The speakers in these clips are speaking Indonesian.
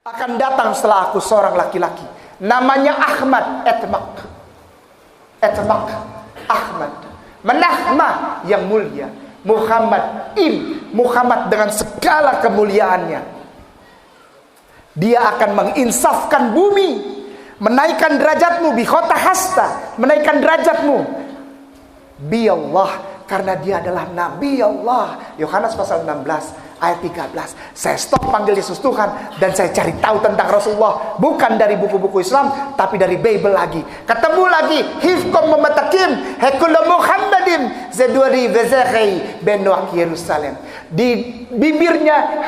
Akan datang setelah aku seorang laki-laki, namanya Ahmad, Etmak Ahmad, Menahma yang mulia, Muhammad Muhammad dengan segala kemuliaannya. Dia akan menginsafkan bumi, menaikkan derajatmu, bikhota hasta, menaikkan derajatmu, bi Allah, karena dia adalah Nabi Allah. Yohanes pasal 16 ayat 13. Saya stop panggil Yesus Tuhan dan saya cari tahu tentang Rasulullah, bukan dari buku-buku Islam tapi dari Bible lagi. Ketemu lagi hifkom mematakim hekul Muhammadin zeduri vezekhi benuak Yerusalem. Di bibirnya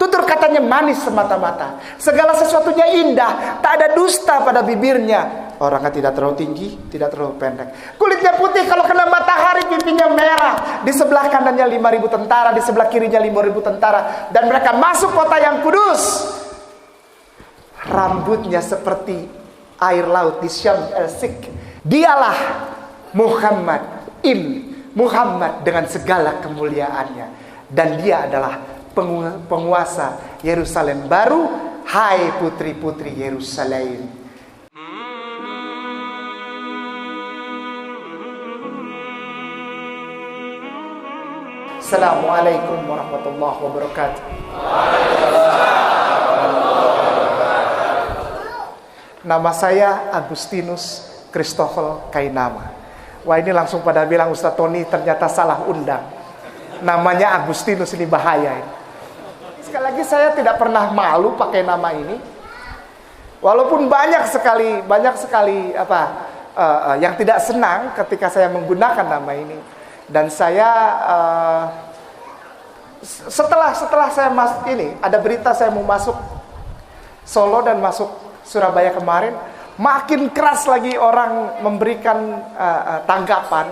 tutur katanya manis semata-mata, segala sesuatunya indah, tak ada dusta pada bibirnya. Orangnya tidak terlalu tinggi, tidak terlalu pendek. Kulitnya putih, kalau kena matahari pipinya merah. Di sebelah kanannya 5.000 tentara, di sebelah kirinya 5.000 tentara. Dan mereka masuk kota yang kudus. Rambutnya seperti air laut di Syam el-Sik. Dialah Muhammad Muhammad dengan segala kemuliaannya. Dan dia adalah penguasa Yerusalem baru. Hai putri-putri Yerusalem. Assalamualaikum warahmatullahi wabarakatuh. Nama saya Agustinus Christopher Kainama. Wah, ini langsung pada bilang Ustaz Tony ternyata salah undang. Namanya Agustinus, ini bahaya ini. Sekali lagi saya tidak pernah malu pakai nama ini. Walaupun banyak sekali yang tidak senang ketika saya menggunakan nama ini. Dan saya setelah saya ada berita saya mau masuk Solo dan masuk Surabaya kemarin, makin keras lagi orang memberikan tanggapan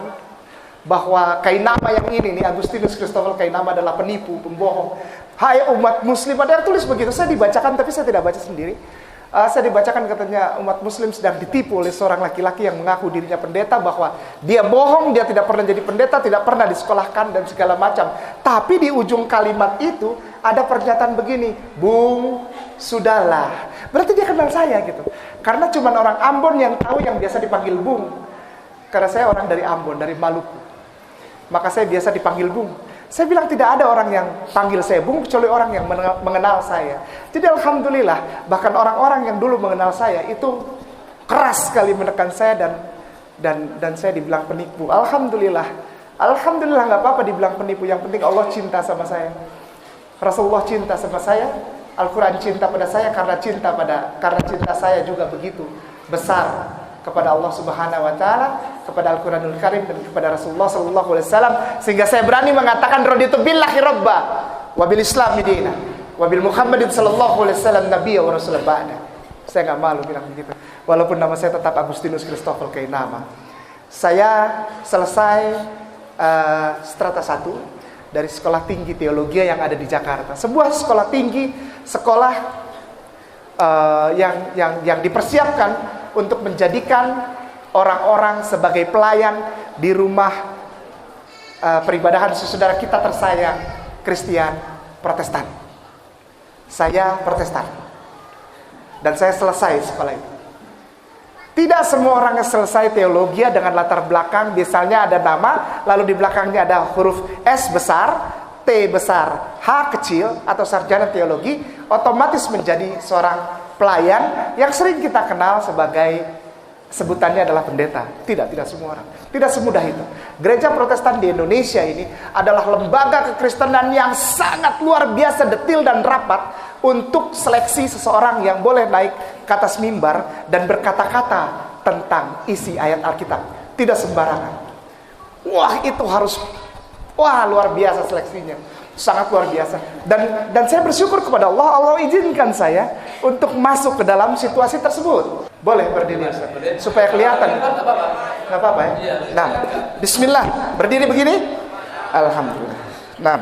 bahwa Kainama yang ini nih, Agustinus Christopher Kainama adalah penipu, pembohong. Hai umat muslim, ada yang tulis begitu. Saya dibacakan tapi saya tidak baca sendiri. Saya dibacakan katanya umat muslim sedang ditipu oleh seorang laki-laki yang mengaku dirinya pendeta, bahwa dia bohong, dia tidak pernah jadi pendeta, tidak pernah disekolahkan dan segala macam. Tapi di ujung kalimat itu ada pernyataan begini, Bung, sudahlah. Berarti dia kenal saya gitu. Karena cuma orang Ambon yang tahu yang biasa dipanggil Bung. Karena saya orang dari Ambon, dari Maluku. Maka saya biasa dipanggil Bung. Saya bilang tidak ada orang yang panggil saya Bung kecuali orang yang mengenal saya. Jadi alhamdulillah, bahkan orang-orang yang dulu mengenal saya itu keras sekali menekan saya dan saya dibilang penipu. Alhamdulillah nggak apa-apa dibilang penipu. Yang penting Allah cinta sama saya, Rasulullah cinta sama saya, Al-Quran cinta pada saya, karena cinta saya juga begitu besar kepada Allah Subhanahu wa taala, kepada Al-Qur'anul Karim dan kepada Rasulullah sallallahu alaihi wasallam, sehingga saya berani mengatakan raditu billahi rabba wa bil islami dina wa bil Muhammadin sallallahu alaihi wasallam nabiyya wa rasulan ba'da. Saya enggak malu bilang begitu. Walaupun nama saya tetap Agustinus Christopher Kainama. Saya selesai strata 1 dari Sekolah Tinggi Teologi yang ada di Jakarta. Sebuah sekolah tinggi, yang dipersiapkan untuk menjadikan orang-orang sebagai pelayan di rumah peribadahan saudara kita tersayang, Kristen Protestan. Saya Protestan. Dan saya selesai sekolah itu. Tidak semua orang yang selesai teologi dengan latar belakang, misalnya ada nama, lalu di belakangnya ada huruf S besar, T besar, H kecil, atau sarjana teologi, otomatis menjadi seorang pelayan yang sering kita kenal sebagai sebutannya adalah pendeta. Tidak semua orang. Tidak semudah itu. Gereja Protestan di Indonesia ini adalah lembaga kekristenan yang sangat luar biasa detil dan rapat untuk seleksi seseorang yang boleh naik ke atas mimbar dan berkata-kata tentang isi ayat Alkitab. Tidak sembarangan. Wah, luar biasa seleksinya. Sangat luar biasa. Dan saya bersyukur kepada Allah izinkan saya untuk masuk ke dalam situasi tersebut. Boleh berdiri supaya kelihatan. Enggak apa-apa ya. Nah, bismillah. Berdiri begini. Alhamdulillah. Nah,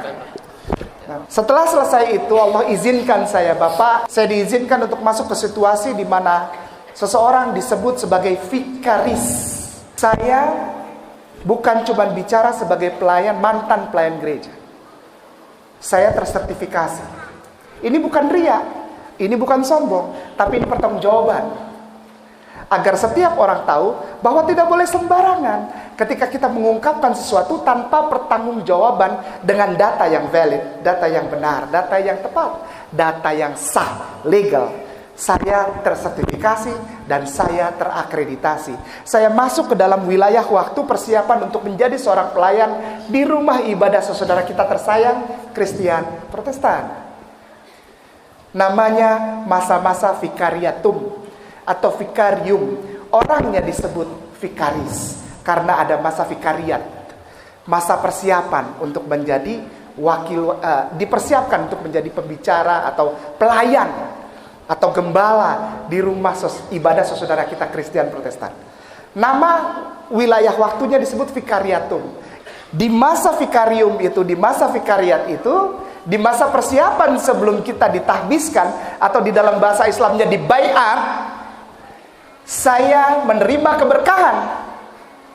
setelah selesai itu Allah izinkan saya, Bapak, saya diizinkan untuk masuk ke situasi di mana seseorang disebut sebagai vikaris. Saya bukan cuma bicara sebagai mantan pelayan gereja. Saya tersertifikasi. Ini bukan ria. Ini bukan sombong, tapi ini pertanggungjawaban. Agar setiap orang tahu bahwa tidak boleh sembarangan ketika kita mengungkapkan sesuatu tanpa pertanggungjawaban dengan data yang valid, data yang benar, data yang tepat, data yang sah, legal. Saya tersertifikasi dan saya terakreditasi. Saya masuk ke dalam wilayah waktu persiapan untuk menjadi seorang pelayan di rumah ibadah saudara kita tersayang, Kristen Protestan. Namanya masa-masa vikariatum atau vikarium. Orangnya disebut vikaris karena ada masa vikariat, masa persiapan untuk menjadi wakil, dipersiapkan untuk menjadi pembicara atau pelayan atau gembala di rumah ibadah saudara kita Kristen Protestan. Nama wilayah waktunya disebut vikariatum. Di masa vikarium itu, di masa vikariat itu, di masa persiapan sebelum kita ditahbiskan atau di dalam bahasa Islamnya dibaiat, saya menerima keberkahan.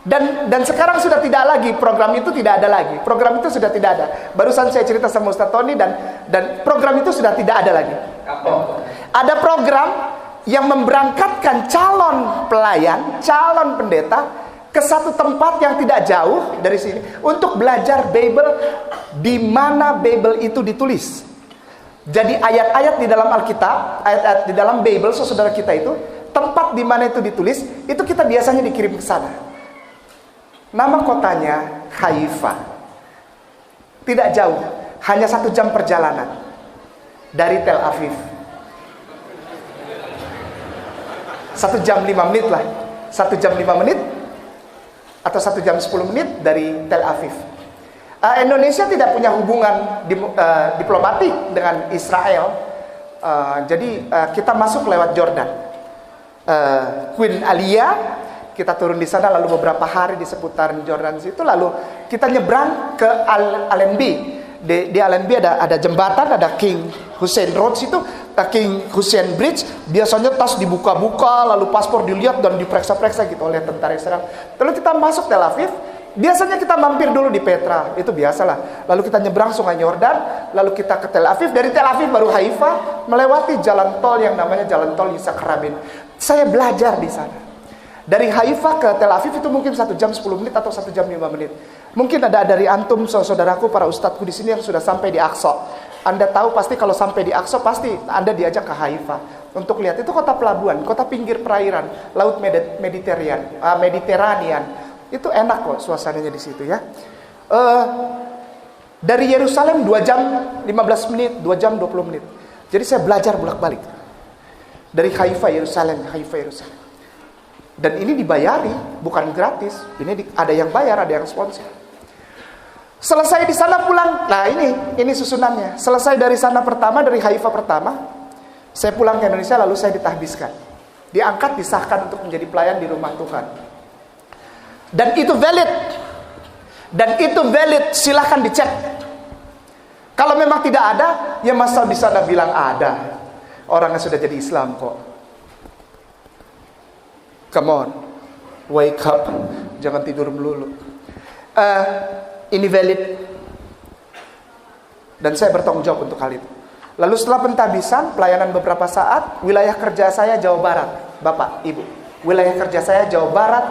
Dan sekarang sudah tidak lagi, program itu tidak ada lagi. Program itu sudah tidak ada. Barusan saya cerita sama Ustaz Tony dan program itu sudah tidak ada lagi. Ada program yang memberangkatkan calon pelayan, calon pendeta ke satu tempat yang tidak jauh dari sini untuk belajar Bible di mana Bible itu ditulis. Jadi ayat-ayat di dalam Alkitab, ayat-ayat di dalam Bible saudara kita itu, tempat di mana itu ditulis, itu kita biasanya dikirim ke sana. Nama kotanya Haifa. Tidak jauh, hanya 1 jam perjalanan dari Tel Aviv. 1 jam 5 menit lah. 1 jam 5 menit atau 1 jam 10 menit dari Tel Aviv. Indonesia tidak punya hubungan diplomatik dengan Israel. Jadi kita masuk lewat Jordan. Queen Alia, kita turun di sana lalu beberapa hari di seputaran Jordan situ, lalu kita nyebrang ke Allenby. Di Allenby ada jembatan, ada King Hussein Road situ, King Hussein Bridge. Biasanya tas dibuka-buka, lalu paspor dilihat dan diperiksa-periksa gitu oleh tentara Israel. Lalu kita masuk Tel Aviv. Biasanya kita mampir dulu di Petra, itu biasalah. Lalu kita nyebrang sungai Yordan, lalu kita ke Tel Aviv. Dari Tel Aviv baru Haifa, melewati jalan tol yang namanya jalan tol Yitzhak Rabin. Saya belajar di sana. Dari Haifa ke Tel Aviv itu mungkin 1 jam 10 menit atau 1 jam 5 menit. Mungkin ada dari antum, saudaraku, para ustadku di sini yang sudah sampai di Aqsa. Anda tahu pasti kalau sampai di Aqsa pasti Anda diajak ke Haifa untuk lihat itu kota pelabuhan, kota pinggir perairan, laut Mediterranean. Itu enak kok suasananya di situ ya. Dari Yerusalem 2 jam 15 menit, 2 jam 20 menit. Jadi saya belajar bolak-balik. Dari Haifa Yerusalem, Haifa Yerusalem. Dan ini dibayari, bukan gratis. Ini ada yang bayar, ada yang sponsor. Selesai di sana pulang. Nah ini susunannya. Selesai dari sana pertama, dari Haifa pertama, saya pulang ke Indonesia lalu saya ditahbiskan. Diangkat, disahkan untuk menjadi pelayan di rumah Tuhan. Dan itu valid. Dan itu valid, silahkan dicek. Kalau memang tidak ada, ya masa di sana bilang ada. Orangnya sudah jadi Islam kok. Come on, wake up, jangan tidur melulu. Ini valid, dan saya bertanggung jawab untuk hal itu. Lalu setelah pentahbisan, pelayanan beberapa saat, wilayah kerja saya Jawa Barat, Bapak, Ibu. Wilayah kerja saya Jawa Barat,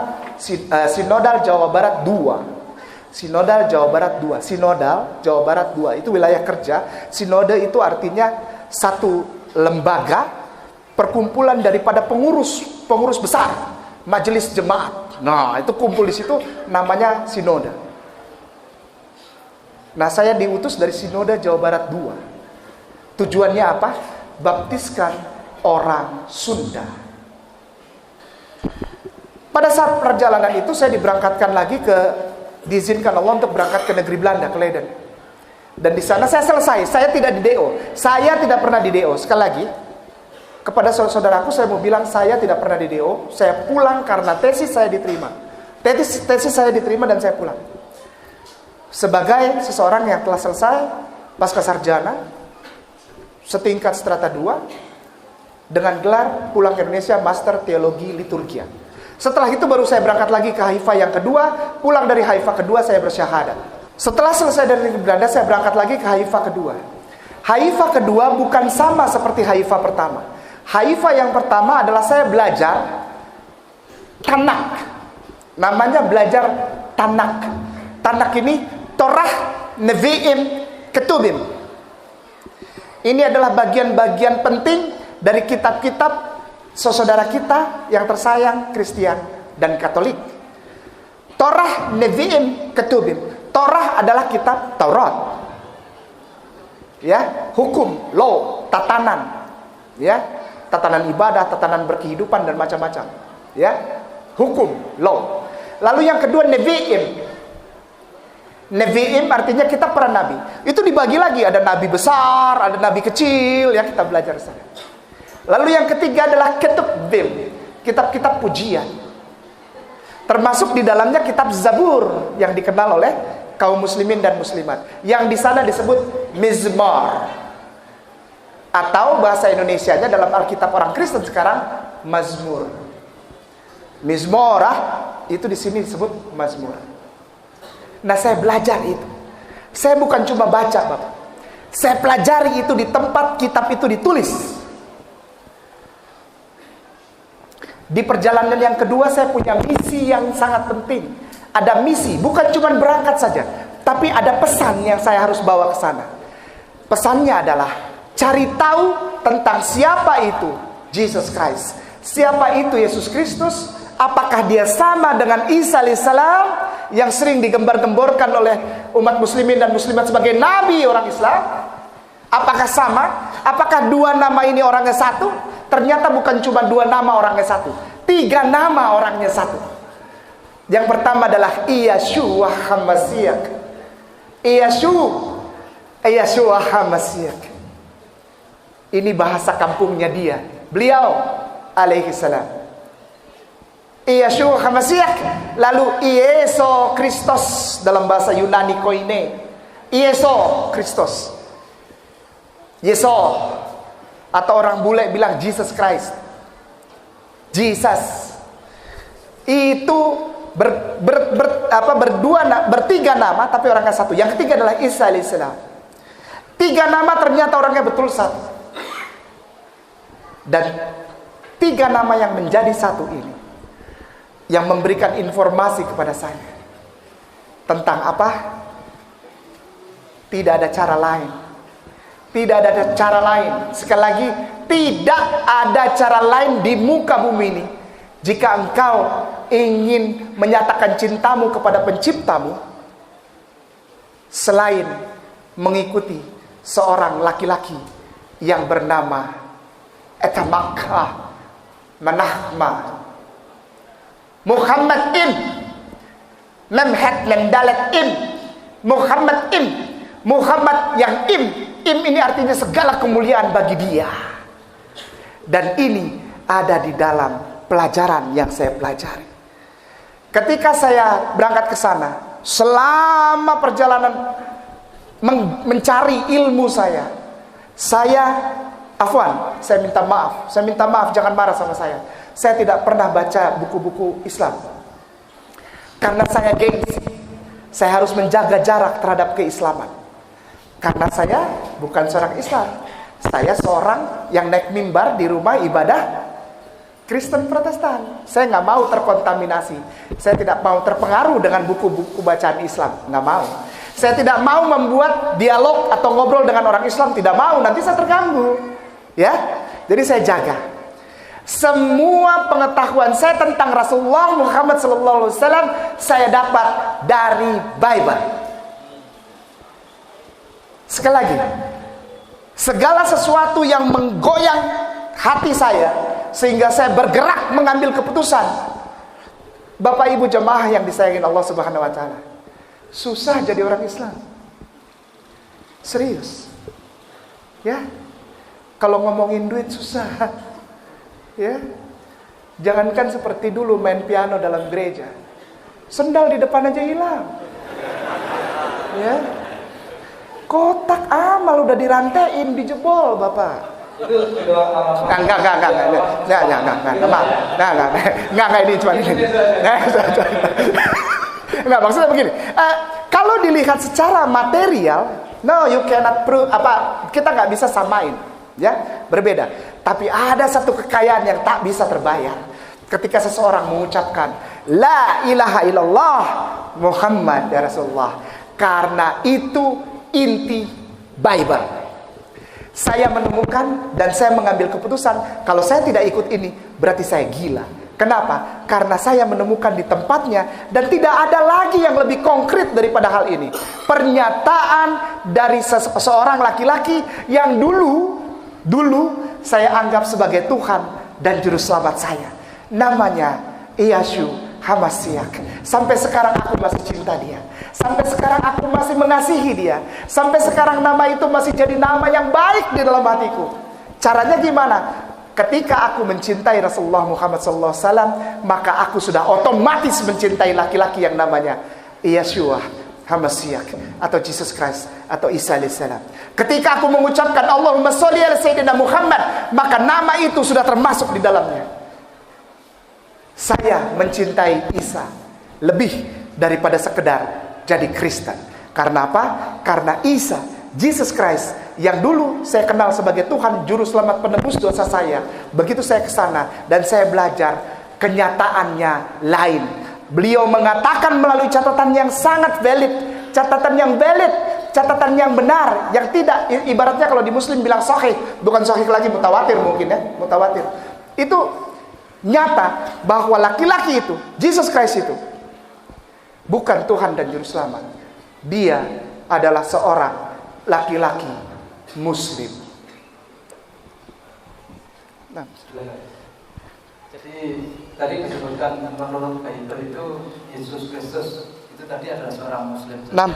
Sinodal Jawa Barat 2. Sinodal Jawa Barat 2. Sinodal Jawa Barat 2 itu wilayah kerja. Sinode itu artinya satu lembaga perkumpulan daripada pengurus besar, majelis jemaat. Nah, itu kumpul di situ namanya sinode. Nah, saya diutus dari Sinode Jawa Barat 2. Tujuannya apa? Baptiskan orang Sunda. Pada saat perjalanan itu saya diberangkatkan lagi diizinkan Allah untuk berangkat ke negeri Belanda, ke Leiden. Dan di sana saya selesai. Saya tidak di DO. Saya tidak pernah di DO. Sekali lagi, kepada saudaraku saya mau bilang saya tidak pernah di DO. Saya pulang karena tesis saya diterima. Tesis saya diterima dan saya pulang. Sebagai seseorang yang telah selesai pasca sarjana setingkat strata 2 dengan gelar pulang ke Indonesia Master Teologi Liturgia. Setelah itu baru saya berangkat lagi ke Haifa yang kedua. Pulang dari Haifa kedua saya bersyahadat. Setelah selesai dari Belanda saya berangkat lagi ke Haifa kedua. Haifah kedua bukan sama seperti haifah pertama. Haifah yang pertama adalah saya belajar Tanak. Namanya belajar Tanak. Tanak ini Torah, Nevi'im, Ketubim. Ini adalah bagian-bagian penting dari kitab-kitab saudara kita yang tersayang Kristen dan Katolik. Torah, Nevi'im, Ketubim. Torah adalah kitab Taurat. Ya, hukum, law, tatanan. Ya, tatanan ibadah, tatanan berkehidupan dan macam-macam. Ya, hukum, law. Lalu yang kedua Nevi'im. Nevi'im artinya kitab para nabi. Itu dibagi lagi, ada nabi besar, ada nabi kecil, ya kita belajar sana. Lalu yang ketiga adalah Ketubim, kitab-kitab pujian. Termasuk di dalamnya kitab Zabur yang dikenal oleh kaum muslimin dan muslimat. Yang di sana disebut Mizmar. Atau bahasa Indonesianya dalam Alkitab orang Kristen sekarang Mazmur. Mizmorah itu di sini disebut Mazmur. Nah, saya belajar itu. Saya bukan cuma baca, Bapak. Saya pelajari itu di tempat kitab itu ditulis. Di perjalanan yang kedua saya punya misi yang sangat penting. Ada misi, bukan cuma berangkat saja, tapi ada pesan yang saya harus bawa ke sana. Pesannya adalah cari tahu tentang siapa itu Jesus Christ. Siapa itu Yesus Kristus? Apakah dia sama dengan Isa alaihissalam yang sering digembar-gemborkan oleh umat muslimin dan muslimat sebagai nabi orang Islam? Apakah sama? Apakah dua nama ini orangnya satu? Ternyata bukan cuma dua nama orangnya satu, 3 nama orangnya satu. Yang pertama adalah Yeshua HaMashiach. Yeshua HaMashiach. Ini bahasa kampungnya dia. Beliau alaihi salam. Yeshua HaMashiach. Lalu Yesus Kristus dalam bahasa Yunani koine. Yesus Kristus. Yesus, atau orang bule bilang Jesus Christ. Jesus. Itu bertiga nama tapi orangnya satu. Yang ketiga adalah Isa alaihissalam. 3 nama ternyata orangnya betul satu. Dan 3 nama yang menjadi satu ini yang memberikan informasi kepada saya tentang apa? Tidak ada cara lain. Tidak ada cara lain. Sekali lagi, tidak ada cara lain di muka bumi ini. Jika engkau ingin menyatakan cintamu kepada penciptamu, selain mengikuti seorang laki-laki yang bernama Etamakah Manahma Muhammad Im Memhat Memdalat Im Muhammad Im, Muhammad yang Im ini artinya segala kemuliaan bagi dia. Dan ini ada di dalam pelajaran yang saya pelajari. Ketika saya berangkat ke sana, selama perjalanan mencari ilmu saya minta maaf, jangan marah sama saya. Saya tidak pernah baca buku-buku Islam. Karena saya gengsi. Saya harus menjaga jarak terhadap keislaman. Karena saya bukan seorang Islam. Saya seorang yang naik mimbar di rumah ibadah Kristen Protestan. Saya nggak mau terkontaminasi. Saya tidak mau terpengaruh dengan buku-buku bacaan Islam. Nggak mau. Saya tidak mau membuat dialog atau ngobrol dengan orang Islam. Tidak mau. Nanti saya terganggu. Ya. Jadi saya jaga. Semua pengetahuan saya tentang Rasulullah Muhammad SAW saya dapat dari Bible. Sekali lagi, segala sesuatu yang menggoyang hati saya sehingga saya bergerak mengambil keputusan. Bapak Ibu jemaah yang disayangi Allah Subhanahu wa taala, susah jadi orang Islam. Serius. Ya. Kalau ngomongin duit susah. Ya. Jangankan seperti dulu main piano dalam gereja. Sendal di depan aja hilang. Ya. Kotak amal udah dirantein, dijebol, Bapak. Enggak, ini cuma ini. Enggak, maksudnya begini. Kalau dilihat secara material, No, you cannot prove kita nggak bisa samain, ya, berbeda. Tapi ada satu kekayaan yang tak bisa terbayar. Ketika seseorang mengucapkan La ilaha illallah Muhammad ya Rasulullah, karena itu inti Bible. Saya menemukan dan saya mengambil keputusan, kalau saya tidak ikut ini berarti saya gila. Kenapa? Karena saya menemukan di tempatnya dan tidak ada lagi yang lebih konkret daripada hal ini. Pernyataan dari seorang laki-laki yang dulu saya anggap sebagai Tuhan dan juru selamat saya. Namanya Yeshua HaMashiach. Sampai sekarang aku masih cinta dia. Sampai sekarang aku masih mengasihi dia. Sampai sekarang nama itu masih jadi nama yang baik di dalam hatiku. Caranya gimana? Ketika aku mencintai Rasulullah Muhammad SAW, maka aku sudah otomatis mencintai laki-laki yang namanya Yeshua HaMashiach atau Jesus Christ atau Isa alaihissalam. Ketika aku mengucapkan Allahumma sholli ala Sayyidina Muhammad, maka nama itu sudah termasuk di dalamnya. Saya mencintai Isa lebih daripada sekedar jadi Kristen. Karena apa? Karena Isa, Jesus Christ, yang dulu saya kenal sebagai Tuhan Juru Selamat penebus dosa saya. Begitu saya ke sana dan saya belajar, kenyataannya lain. Beliau mengatakan melalui catatan yang sangat valid, catatan yang benar, yang tidak, ibaratnya kalau di Muslim bilang sahih, bukan sahih lagi, mutawatir mungkin ya, mutawatir. Itu nyata bahwa laki-laki itu, Jesus Christ itu bukan Tuhan dan Juru Selamat. Dia adalah seorang laki-laki Muslim. Nah. Jadi tadi disebutkan menurut Bible itu Yesus Kristus itu tadi adalah seorang Muslim. Nah.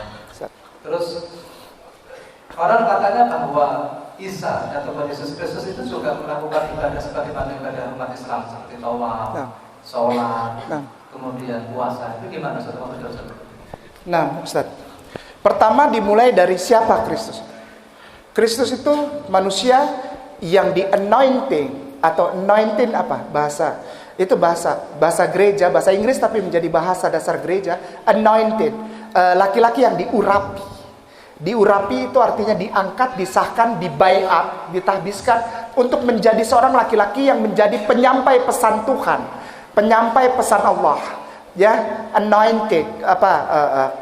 Terus orang katanya bahwa Isa atau Yesus Kristus itu juga melakukan ibadah sebagaimana ibadah umat Islam seperti tawaf, sholat, kemudian puasa. Itu gimana Ustaz? Nah, Ustaz. Pertama dimulai dari siapa Kristus? Kristus itu manusia yang di anointing atau anointing apa? Bahasa. Itu bahasa gereja, bahasa Inggris tapi menjadi bahasa dasar gereja, anointed. Laki-laki yang diurapi. Diurapi itu artinya diangkat, disahkan, dibaiat, ditahbiskan untuk menjadi seorang laki-laki yang menjadi penyampai pesan Tuhan, penyampai pesan Allah. Ya, anointed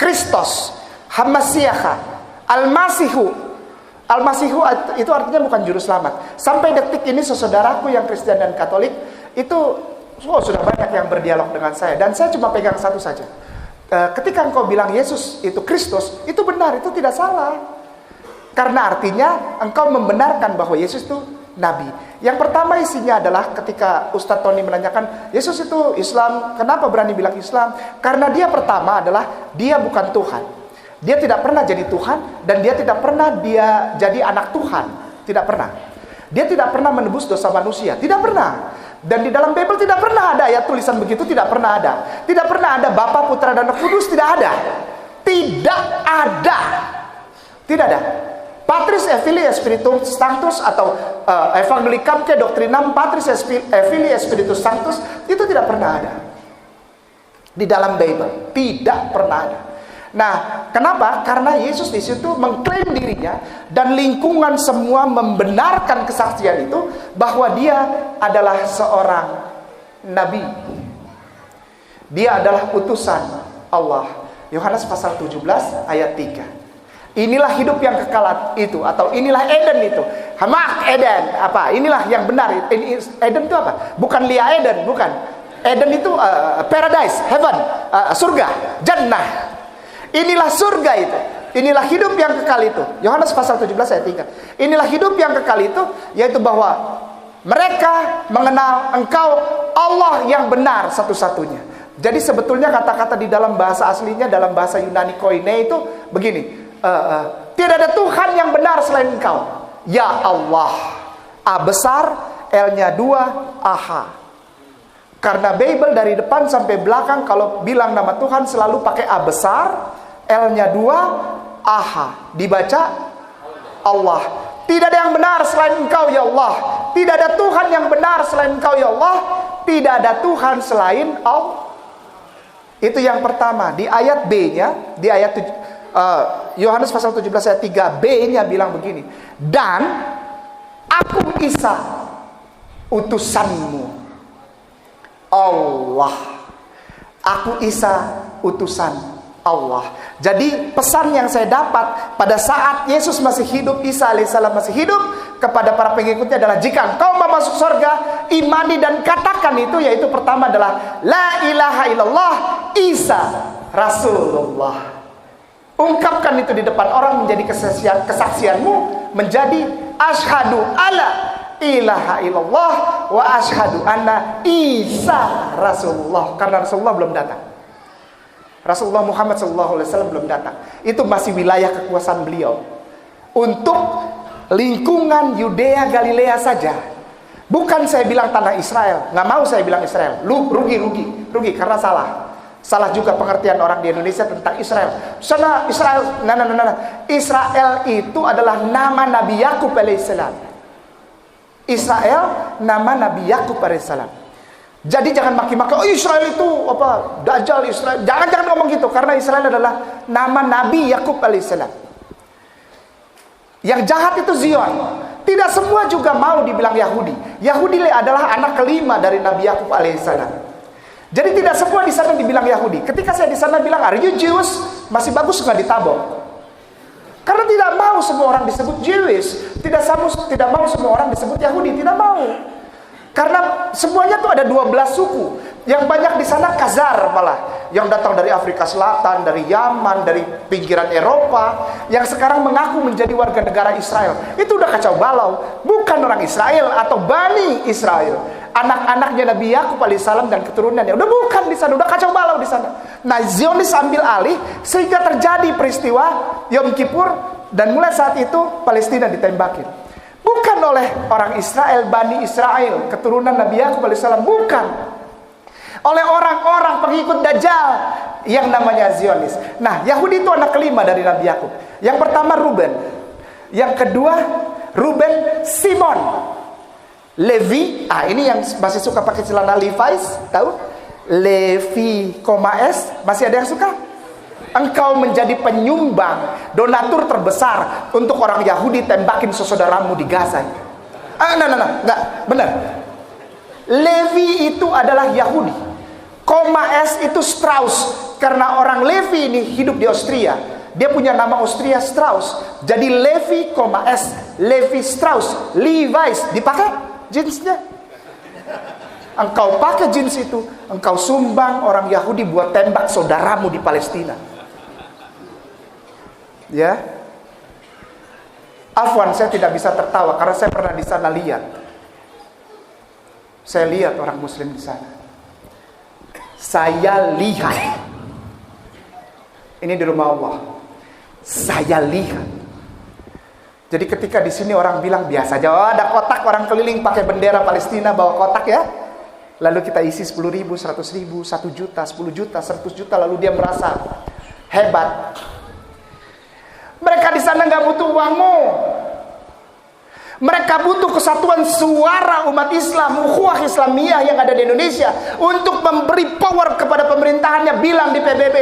Kristus, HaMashiach, Al-Masihu. Al-Masihu itu artinya bukan juru selamat. Sampai detik ini saudaraku yang Kristen dan Katolik itu sudah banyak yang berdialog dengan saya dan saya cuma pegang satu saja. Ketika engkau bilang Yesus itu Kristus, itu benar, itu tidak salah. Karena artinya engkau membenarkan bahwa Yesus itu Nabi. Yang pertama isinya adalah ketika Ustadz Tony menanyakan, Yesus itu Islam, kenapa berani bilang Islam? Karena dia pertama adalah, dia bukan Tuhan. Dia tidak pernah jadi Tuhan, dan dia tidak pernah dia jadi anak Tuhan. Tidak pernah. Dia tidak pernah menebus dosa manusia. Tidak pernah. Dan di dalam Bible tidak pernah ada ayat tulisan begitu, tidak pernah ada. Tidak pernah ada Bapa, Putra, dan Roh Kudus, tidak ada. Tidak ada. Tidak ada. Patris et Filii Spiritus Sanctus atau Evangelicam ke Doctrinam Patris et Filii Spiritus Sanctus itu tidak pernah ada. Di dalam Bible tidak pernah ada. Nah, kenapa? Karena Yesus di situ mengklaim dirinya dan lingkungan semua membenarkan kesaksian itu bahwa dia adalah seorang nabi. Dia adalah utusan Allah. Yohanes pasal 17 ayat 3. Inilah hidup yang kekal itu, atau inilah Eden itu. Hamak Eden, apa? Inilah yang benar. Eden itu apa? Bukan Lia Eden, bukan. Eden itu paradise, heaven, surga, jannah. Inilah surga itu. Inilah hidup yang kekal itu. Yohanes pasal 17 ayat 3. Inilah hidup yang kekal itu, yaitu bahwa mereka mengenal Engkau Allah yang benar satu-satunya. Jadi sebetulnya kata-kata di dalam bahasa aslinya, dalam bahasa Yunani koine itu begini. Tidak ada Tuhan yang benar selain Engkau, ya Allah. A besar, L-nya 2, AH. Karena Bible dari depan sampai belakang kalau bilang nama Tuhan selalu pakai A besar, L-nya 2, AH. Dibaca Allah. Tidak ada yang benar selain Engkau ya Allah. Tidak ada Tuhan yang benar selain Engkau ya Allah. Tidak ada Tuhan selain Allah. Itu yang pertama. Di ayat B-nya, di ayat Yohanes pasal 17 ayat 3b-nya bilang begini. Dan aku Isa, utusanmu. Allah. Aku Isa, utusan Allah. Jadi pesan yang saya dapat pada saat Yesus masih hidup, Isa alaihissalam masih hidup, kepada para pengikutnya adalah, jika engkau mau masuk surga, imani dan katakan itu, yaitu pertama adalah la ilaha illallah Isa Rasulullah. Ungkapkan itu di depan orang menjadi kesaksianmu, menjadi asyhadu alla ilaha illallah wa asyhadu anna Isa Rasulullah. Karena Rasulullah belum datang. Rasulullah Muhammad SAW belum datang. Itu masih wilayah kekuasaan beliau. Untuk lingkungan Yudea Galilea saja. Bukan saya bilang tanah Israel. Nggak mau saya bilang Israel. Rugi karena salah. Salah juga pengertian orang di Indonesia tentang Israel. Sana Israel, Israel itu adalah nama Nabi Yakub alaihissalam. Israel nama Nabi Yakub alaihissalam. Jadi jangan maki-maki, oh Israel itu apa? Dajjal Israel. Jangan ngomong gitu, karena Israel adalah nama Nabi Yakub alaihissalam. Yang jahat itu Zion. Tidak semua juga mau dibilang Yahudi. Yahudi adalah anak kelima dari Nabi Yakub alaihissalam. Jadi tidak semua di sana dibilang Yahudi. Ketika saya di sana bilang, are you Jews? Masih bagus nggak ditabok. Karena tidak mau semua orang disebut Jewish. Tidak mau semua orang disebut Yahudi. Tidak mau. Karena semuanya tuh ada 12 suku. Yang banyak di sana Khazar malah. Yang datang dari Afrika Selatan, dari Yaman, dari pinggiran Eropa. Yang sekarang mengaku menjadi warga negara Israel. Itu udah kacau balau. Bukan orang Israel atau Bani Israel. Anak-anaknya Nabi Yakub alaihissalam dan keturunannya. Udah bukan di sana, udah kacau balau di sana. Nah, Zionis ambil alih sehingga terjadi peristiwa Yom Kippur, dan mulai saat itu Palestina ditembakin. Bukan oleh orang Israel, Bani Israel, keturunan Nabi Yakub alaihissalam, bukan. Oleh orang-orang pengikut Dajjal yang namanya Zionis. Nah, Yahudi itu anak kelima dari Nabi Yakub. Yang pertama Ruben. Yang kedua Ruben Simon. Levi, ini yang masih suka pakai celana Levi's, tahu? Levi, S, masih ada yang suka? Engkau menjadi penyumbang, donatur terbesar untuk orang Yahudi tembakin saudaramu di Gaza. Enggak, benar. Levi itu adalah Yahudi. S itu Strauss, karena orang Levi ini hidup di Austria. Dia punya nama Austria Strauss. Jadi Levi, S, Levi Strauss, Levi's dipakai jeansnya. Engkau pakai jeans itu, engkau sumbang orang Yahudi buat tembak saudaramu di Palestina. Ya. Afwan, saya tidak bisa tertawa karena saya pernah di sana lihat. Saya lihat orang Muslim di sana. Saya lihat. Ini di rumah Allah. Saya lihat. Jadi ketika di sini orang bilang biasa aja, ada kotak, orang keliling pakai bendera Palestina, bawa kotak ya. Lalu kita isi 10.000, 100.000, 1 juta, 10 juta, 100 juta, lalu dia merasa hebat. Mereka di sana nggak butuh uangmu. Mereka butuh kesatuan suara umat Islam, ukhuwah Islamiyah yang ada di Indonesia untuk memberi power kepada pemerintahannya. Bilang di PBB,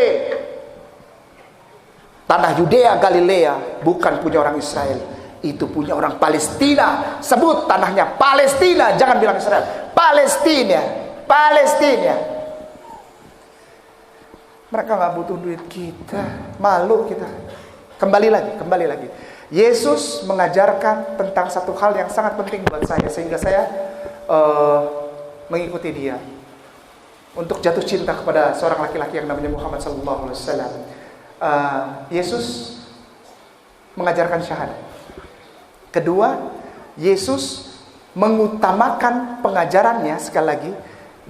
tanah Yudea Galilea bukan punya orang Israel, itu punya orang Palestina. Sebut tanahnya Palestina, jangan bilang Israel. Palestina. Mereka nggak butuh duit kita, malu kita. Kembali lagi. Yesus mengajarkan tentang satu hal yang sangat penting buat saya, sehingga saya mengikuti dia untuk jatuh cinta kepada seorang laki-laki yang namanya Muhammad SAW. Yesus mengajarkan syahadat. Kedua, Yesus mengutamakan pengajarannya, sekali lagi,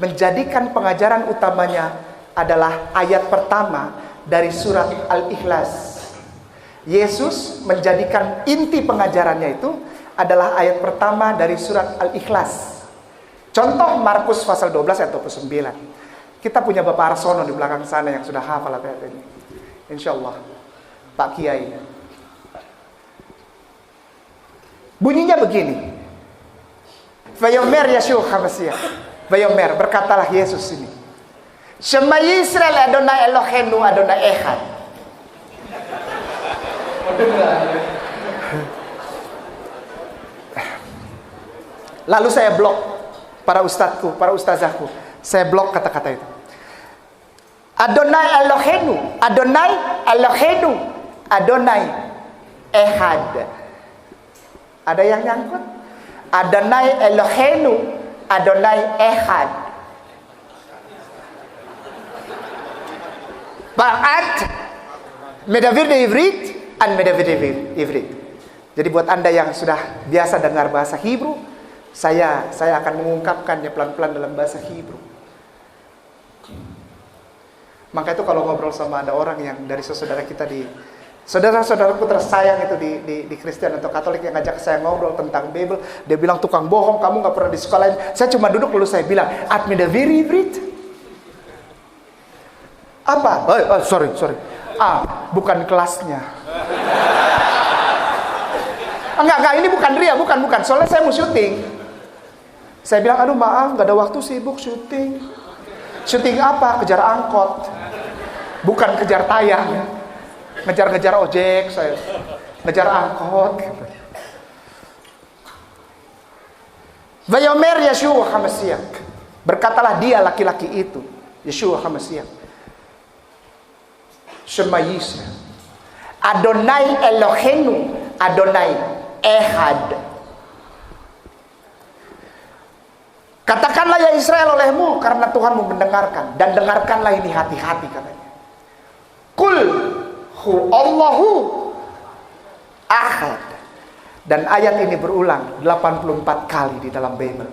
menjadikan pengajaran utamanya adalah ayat pertama dari surat Al-Ikhlas. Yesus menjadikan inti pengajarannya itu adalah ayat pertama dari surat Al-Ikhlas. Contoh Markus pasal 12 ayat 29. Kita punya Bapak Arsono di belakang sana yang sudah hafal ayat ini. Insyaallah, Pak Kiai. Bunyinya begini. Vayomer Yeshua HaMashiach. Vayomer, berkatalah Yesus ini. Shema Yisrael Adonai Eloheinu Adonai Echad. Lalu saya blok para ustadzku, para ustazahku. Saya blok kata-kata itu. Adonai Eloheinu, Adonai Eloheinu, Adonai Ehad. Ada yang nyangkut? Adonai Eloheinu, Adonai Ehad. Ba'at Medavir de Ivrit and Medavir de Ivrit. Jadi buat Anda yang sudah biasa dengar bahasa Hebrew, saya akan mengungkapkannya pelan-pelan dalam bahasa Hebrew. Maka itu kalau ngobrol sama ada orang yang dari saudara kita saudara-saudaraku tersayang itu di Kristen atau Katolik yang ngajak saya ngobrol tentang Bible, dia bilang tukang bohong, kamu nggak pernah disekolahin. Saya cuma duduk lalu saya bilang, at Medavir Ivrit. Apa? Sorry. Bukan kelasnya. Enggak, ini bukan ria, bukan. Soalnya saya mau syuting. Saya bilang, aduh maaf, gak ada waktu, sibuk syuting. Syuting apa? Kejar angkot. Bukan kejar tayang. Ngejar-ngejar ojek, saya. Ngejar angkot. Vayomer Yeshua HaMashiach. Berkatalah dia laki-laki itu, Yeshua HaMashiach. Shema Yisrael. Adonai Eloheinu, Adonai Ehad. Katakanlah ya Israel olehmu, karena Tuhanmu mendengarkan. Dan dengarkanlah ini hati-hati katanya. Kul hu Allahu Ahad. Dan ayat ini berulang 84 kali di dalam Bible.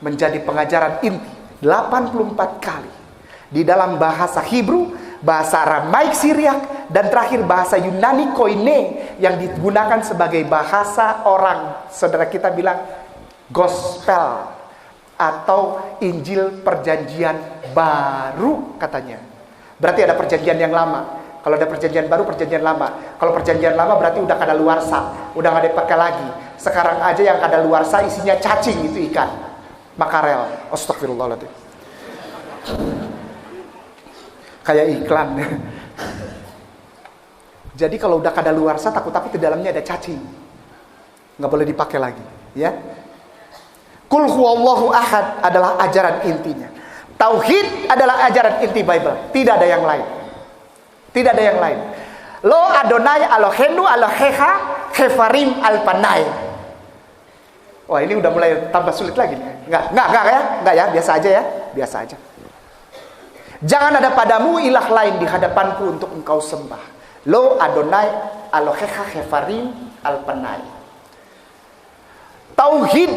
Menjadi pengajaran inti 84 kali. Di dalam bahasa Hebrew, bahasa Aramaik Syriak, dan terakhir bahasa Yunani Koine yang digunakan sebagai bahasa orang. Saudara kita bilang gospel atau Injil perjanjian baru katanya. Berarti ada perjanjian yang lama. Kalau ada perjanjian baru, perjanjian lama. Kalau perjanjian lama berarti udah kadaluarsa, udah nggak dipakai lagi. Sekarang aja yang kadaluarsa isinya cacing itu ikan, makarel. Astagfirullahaladzim. Kayak iklan. Jadi kalau udah kadaluarsa, takut-takut di dalamnya ada cacing, nggak boleh dipakai lagi, ya. Kul huwallahu ahad adalah ajaran intinya. Tauhid adalah ajaran inti Bible. Tidak ada yang lain. Tidak ada yang lain. Lo Adonai Eloheinu Elohecha Hefarim Alpanai. Wah, ini udah mulai tambah sulit lagi. Enggak ya, biasa aja ya, biasa aja. Jangan ada padamu ilah lain di hadapanku untuk engkau sembah. Lo Adonai Elohecha Hefarim Alpanai. Tauhid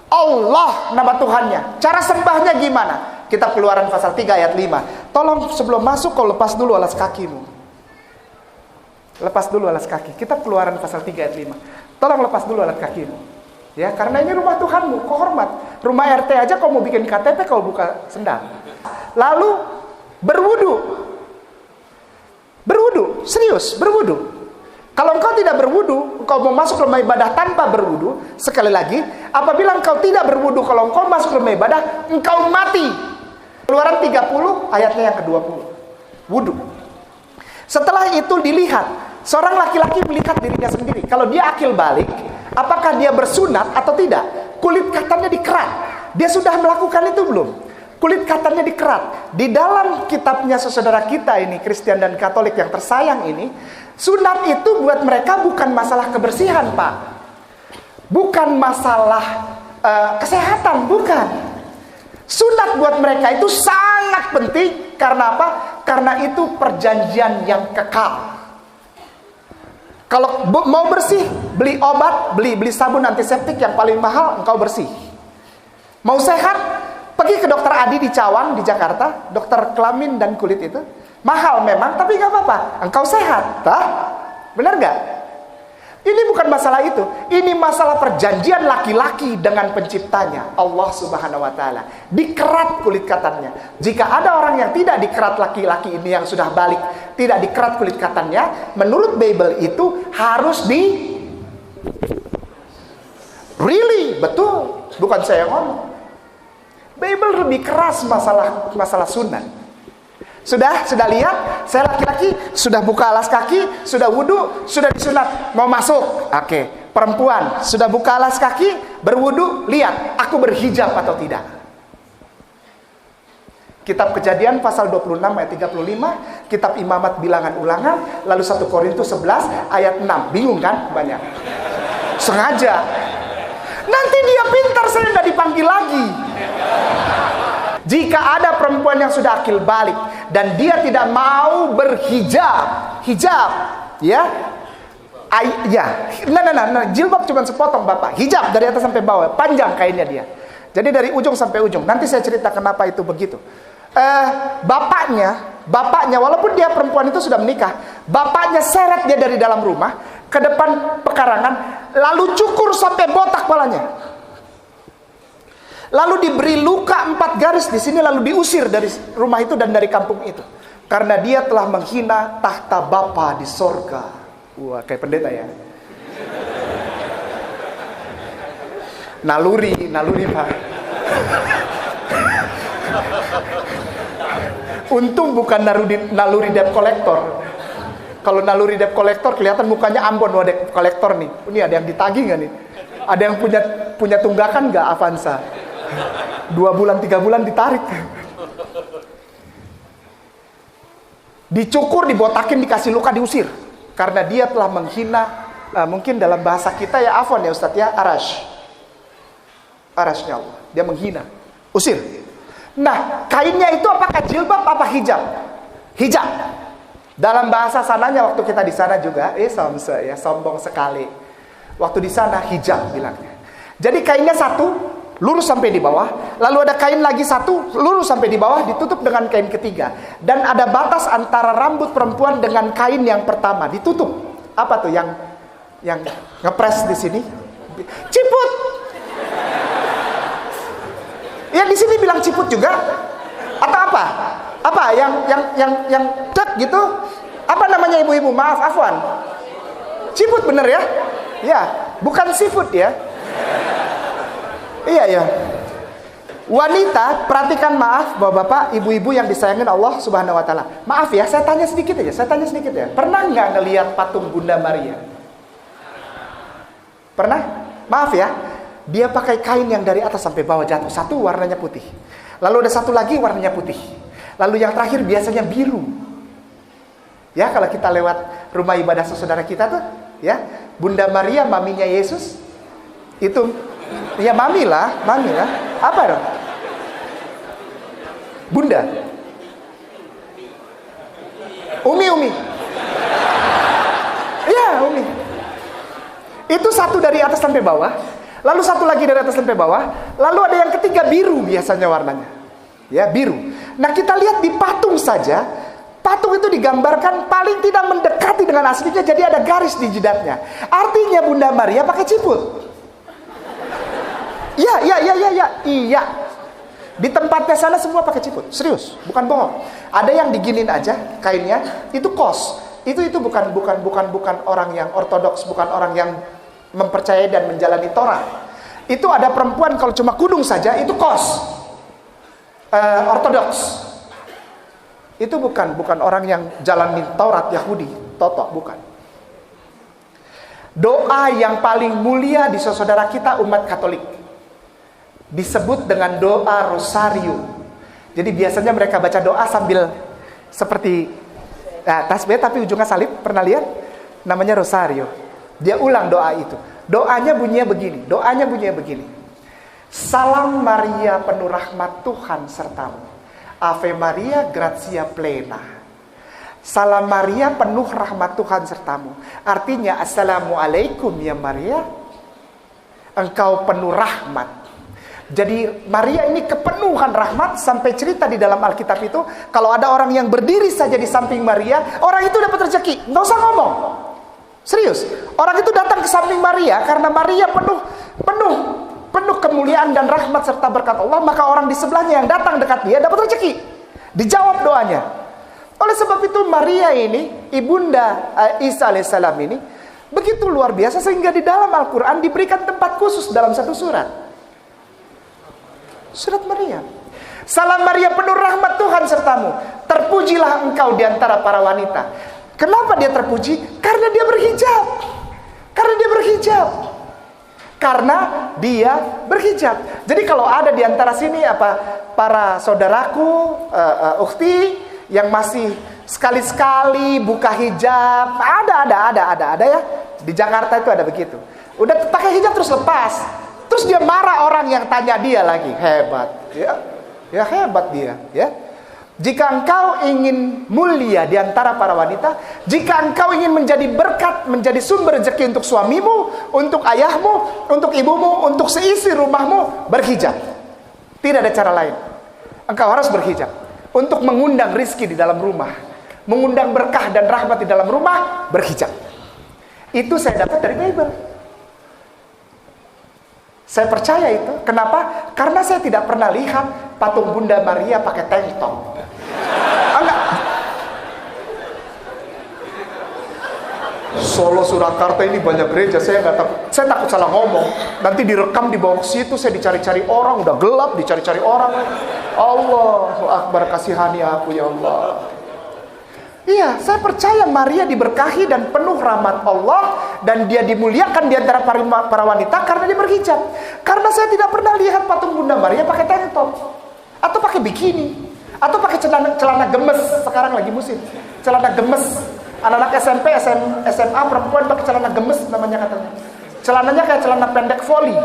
Allah nama Tuhannya. Cara sembahnya gimana? Kitab Keluaran pasal 3 ayat 5. Tolong sebelum masuk kau lepas dulu alas kakimu. Lepas dulu alas kaki. Kitab Keluaran pasal 3 ayat 5. Tolong lepas dulu alas kakimu. Ya, karena ini rumah Tuhanmu, kau hormat. Rumah RT aja kau mau bikin KTP kau buka sendal. Lalu berwudu. Berwudu, serius, berwudu. Kalau engkau tidak berwudu, engkau mau masuk rumah ibadah tanpa berwudu, sekali lagi, apabila engkau tidak berwudu, kalau engkau masuk rumah ibadah, engkau mati. Keluaran 30 ayatnya yang ke-20. Wudu. Setelah itu dilihat, seorang laki-laki melihat dirinya sendiri. Kalau dia akil balik, apakah dia bersunat atau tidak? Kulit katanya dikerat. Dia sudah melakukan itu belum? Kulit katanya dikerat. Di dalam kitabnya saudara kita ini, Kristen dan Katolik yang tersayang ini, sunat itu buat mereka bukan masalah kebersihan, Pak. Bukan masalah kesehatan, bukan. Sunat buat mereka itu sangat penting. Karena apa? Karena itu perjanjian yang kekal. Kalau mau bersih, beli obat, beli sabun antiseptik yang paling mahal, engkau bersih. Mau sehat, pergi ke dokter Adi di Cawang, di Jakarta, dokter kelamin dan kulit itu. Mahal memang, tapi gak apa-apa. Engkau sehat. Benar gak? Ini bukan masalah itu. Ini masalah perjanjian laki-laki dengan penciptanya, Allah Subhanahu wa Ta'ala. Dikerat kulit katanya. Jika ada orang yang tidak dikerat laki-laki ini yang sudah balik, tidak dikerat kulit katanya, menurut Bible itu harus really, betul. Bukan saya yang ngomong. Bible lebih keras masalah sunat. Sudah lihat? Saya laki-laki, sudah buka alas kaki, sudah wudhu, sudah disunat, mau masuk. Oke. Perempuan, sudah buka alas kaki, berwudhu, lihat, aku berhijab atau tidak. Kitab Kejadian pasal 26 ayat 35, Kitab Imamat Bilangan Ulangan, lalu 1 Korintus 11 ayat 6. Bingung kan? Banyak. Sengaja. Nanti dia pintar, saya nggak dipanggil lagi. Jika ada perempuan yang sudah akil balik dan dia tidak mau berhijab, hijab, ya, jilbab cuma sepotong bapak, hijab dari atas sampai bawah, panjang kainnya dia. Jadi dari ujung sampai ujung. Nanti saya cerita kenapa itu begitu. Bapaknya, walaupun dia perempuan itu sudah menikah, bapaknya seret dia dari dalam rumah ke depan pekarangan, lalu cukur sampai botak kepalanya. Lalu diberi luka 4 garis di sini, lalu diusir dari rumah itu dan dari kampung itu, karena dia telah menghina tahta Bapa di sorga. Wah, kayak pendeta ya. Naluri Pak. Untung bukan naluri debt collector. Kalau naluri debt collector kelihatan mukanya Ambon, wah debt collector nih. Ini ada yang ditagih nggak nih? Ada yang punya tunggakan nggak Avanza? 2 bulan 3 bulan ditarik. Dicukur, dibotakin, dikasih luka, diusir. Karena dia telah menghina, mungkin dalam bahasa kita ya afwan ya Ustadz ya, arasnya Allah. Dia menghina, usir. Nah, kainnya itu apakah jilbab apa hijab? Hijab. Dalam bahasa sananya waktu kita di sana juga, sombong sekali. Waktu di sana hijab bilangnya. Jadi kainnya satu, lurus sampai di bawah. Lalu ada kain lagi satu, lurus sampai di bawah, ditutup dengan kain ketiga. Dan ada batas antara rambut perempuan dengan kain yang pertama, ditutup. Apa tuh yang ngepres di sini? Ciput. Yang di sini bilang ciput juga? Atau apa? Apa yang tek gitu? Apa namanya ibu-ibu? Maaf, afwan. Ciput bener ya? Ya, bukan seafood ya. Iya ya. Wanita, perhatikan, maaf Bapak-bapak, ibu-ibu yang disayangin Allah Subhanahu wa taala. Maaf ya, saya tanya sedikit ya. Pernah nggak ngelihat patung Bunda Maria? Pernah? Maaf ya. Dia pakai kain yang dari atas sampai bawah jatuh. Satu warnanya putih. Lalu ada satu lagi warnanya putih. Lalu yang terakhir biasanya biru. Ya, kalau kita lewat rumah ibadah saudara kita tuh, ya, Bunda Maria, maminya Yesus, itu, ya mami lah. Apa dong? Bunda. Umi. Iya, Umi. Itu satu dari atas sampai bawah. Lalu satu lagi dari atas sampai bawah. Lalu ada yang ketiga biru biasanya warnanya. Ya, biru. Nah, kita lihat di patung saja. Patung itu digambarkan paling tidak mendekati dengan aslinya. Jadi ada garis di jidatnya. Artinya Bunda Maria pakai ciput. Iya. Di tempatnya sana semua pakai ciput. Serius, bukan bohong. Ada yang diginin aja kainnya. Itu kos. Itu bukan orang yang ortodoks, bukan orang yang mempercayai dan menjalani Torah. Itu ada perempuan kalau cuma kudung saja itu kos, ortodoks. Itu bukan orang yang jalani Taurat Yahudi, totok, bukan. Doa yang paling mulia di saudara kita umat Katolik disebut dengan doa rosario. Jadi biasanya mereka baca doa sambil seperti tasbih tapi ujungnya salib. Pernah lihat? Namanya rosario. Dia ulang doa itu. Doanya bunyinya begini. Salam Maria penuh rahmat Tuhan sertamu. Ave Maria gratia plena. Salam Maria penuh rahmat Tuhan sertamu. Artinya assalamualaikum ya Maria. Engkau penuh rahmat. Jadi Maria ini kepenuhan rahmat. Sampai cerita di dalam Alkitab itu, kalau ada orang yang berdiri saja di samping Maria, orang itu dapat rezeki. Nggak usah ngomong. Serius, orang itu datang ke samping Maria karena Maria penuh kemuliaan dan rahmat serta berkat Allah, maka orang di sebelahnya yang datang dekat dia dapat rezeki. Dijawab doanya. Oleh sebab itu Maria ini, ibunda Isa alaihissalam ini begitu luar biasa sehingga di dalam Al-Quran diberikan tempat khusus dalam satu surat. Surat Maryam. Salam Maria penuh rahmat Tuhan sertamu, terpujilah engkau di antara para wanita. Kenapa dia terpuji? Karena dia berhijab. Karena dia berhijab. Karena dia berhijab. Jadi kalau ada di antara sini para saudaraku, ukhti yang masih sekali-sekali buka hijab, ada ya. Di Jakarta itu ada begitu. Udah pakai hijab terus lepas. Terus dia marah orang yang tanya dia lagi. Hebat, ya. Ya hebat dia, ya. Jika engkau ingin mulia di antara para wanita, jika engkau ingin menjadi berkat, menjadi sumber rezeki untuk suamimu, untuk ayahmu, untuk ibumu, untuk seisi rumahmu, berhijab. Tidak ada cara lain. Engkau harus berhijab untuk mengundang rizki di dalam rumah, mengundang berkah dan rahmat di dalam rumah, berhijab. Itu saya dapat dari Bible. Saya percaya itu. Kenapa? Karena saya tidak pernah lihat patung Bunda Maria pakai tank top. Enggak. Solo Surakarta ini banyak gereja. Saya takut salah ngomong. Nanti direkam dibawa ke situ, saya dicari-cari orang, udah gelap dicari-cari orang. Allahu Akbar, kasihani aku ya Allah. Iya, saya percaya Maria diberkahi dan penuh rahmat Allah, dan dia dimuliakan di antara para wanita karena dia berhijab. Karena saya tidak pernah lihat patung Bunda Maria pakai tank top atau pakai bikini atau pakai celana gemes. Sekarang lagi musim celana gemes. Anak-anak SMP, SMA perempuan pakai celana gemes namanya katanya. Celananya kayak celana pendek voli.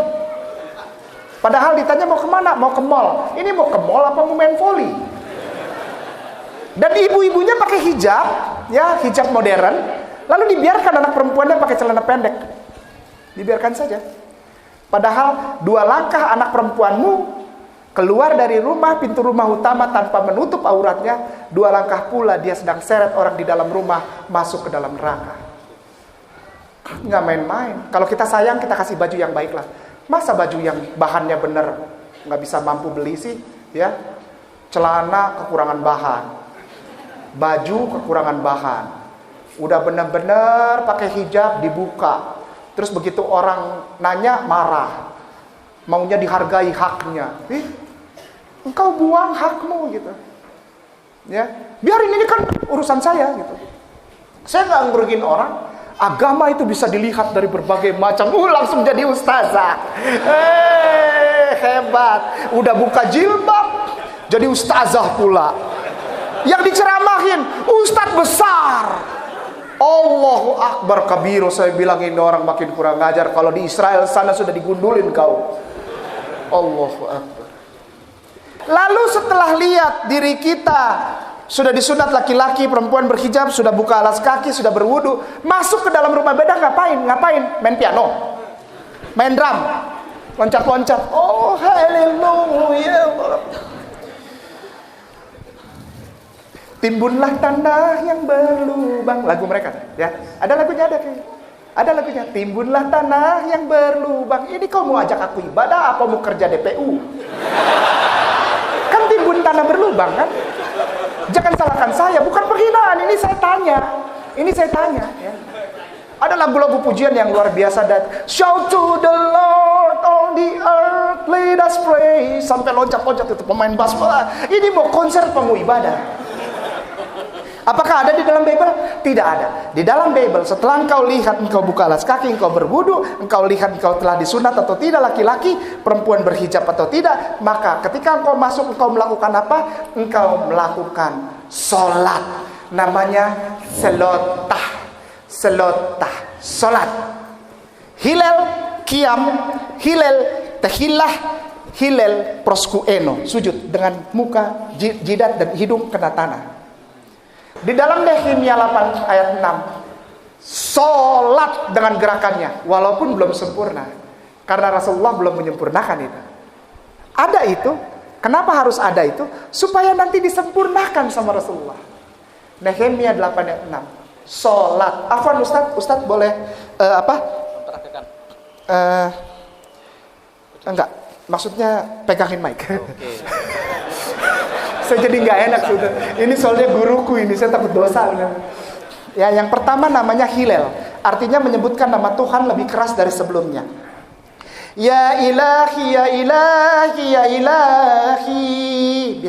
Padahal ditanya mau kemana? Mau ke mall. Ini mau ke mall apa mau main voli? Dan ibu-ibunya pakai hijab, ya hijab modern, lalu dibiarkan anak perempuannya pakai celana pendek, dibiarkan saja. Padahal 2 langkah anak perempuanmu keluar dari rumah, pintu rumah utama tanpa menutup auratnya, 2 langkah pula dia sedang seret orang di dalam rumah masuk ke dalam neraka. Nggak main-main. Kalau kita sayang, kita kasih baju yang baik lah. Masa baju yang bahannya bener nggak bisa mampu beli sih, ya? Celana kekurangan bahan, baju kekurangan bahan, udah benar-benar pakai hijab dibuka, terus begitu orang nanya marah, maunya dihargai haknya. Engkau buang hakmu gitu, ya biarin ini kan urusan saya gitu. Saya nggak ngerugiin orang. Agama itu bisa dilihat dari berbagai macam. Langsung jadi ustazah. Hebat. Udah buka jilbab, jadi ustazah pula. Yang diceramahin ustadz besar. Allahu Akbar kabiru. Saya bilang ini orang makin kurang ngajar. Kalau di Israel sana sudah digundulin kau. Allahu Akbar. Lalu setelah lihat diri kita sudah disunat laki-laki, perempuan berhijab, sudah buka alas kaki, sudah berwudu, masuk ke dalam rumah beda ngapain? Main piano, main drum, loncat-loncat. Oh haleluya. Timbunlah tanah yang berlubang, lagu mereka ya. Ada lagunya, ada lagunya. Timbunlah tanah yang berlubang. Ini kau mau ajak aku ibadah apa mau kerja DPU? Kan timbun tanah berlubang kan? Jangan salahkan saya, bukan penghinaan. Ini saya tanya ya. Ada lagu-lagu pujian yang luar biasa, dan shout to the Lord on the earth, let us pray, sampai loncat-loncat itu pemain bass. Ini mau konser pemuh ibadah. Apakah ada di dalam Bible? Tidak ada. Di dalam Bible, setelah engkau lihat, engkau buka alas kaki, engkau berwudu, engkau lihat engkau telah disunat atau tidak laki-laki, perempuan berhijab atau tidak, maka ketika engkau masuk, engkau melakukan apa? Engkau melakukan sholat. Namanya selotah. Sholat. Hilal qiyam, hilal tahillah, hilal proskueno. Sujud dengan muka, jidat dan hidung kena tanah. Di dalam Nehemia 8 ayat 6, sholat dengan gerakannya, walaupun belum sempurna, karena Rasulullah belum menyempurnakan itu. Ada itu, kenapa harus ada itu? Supaya nanti disempurnakan sama Rasulullah. Nehemia 8 ayat 6, sholat. Afwan Ustadz boleh Praktekan. Enggak, maksudnya pegangin mic. Okay. Saya jadi nggak enak sudah. Ini soalnya guruku ini, saya takut dosa. Ya, yang pertama namanya Hilal, artinya menyebutkan nama Tuhan lebih keras dari sebelumnya. Ya ilahi, ya ilahi, ya ilahi.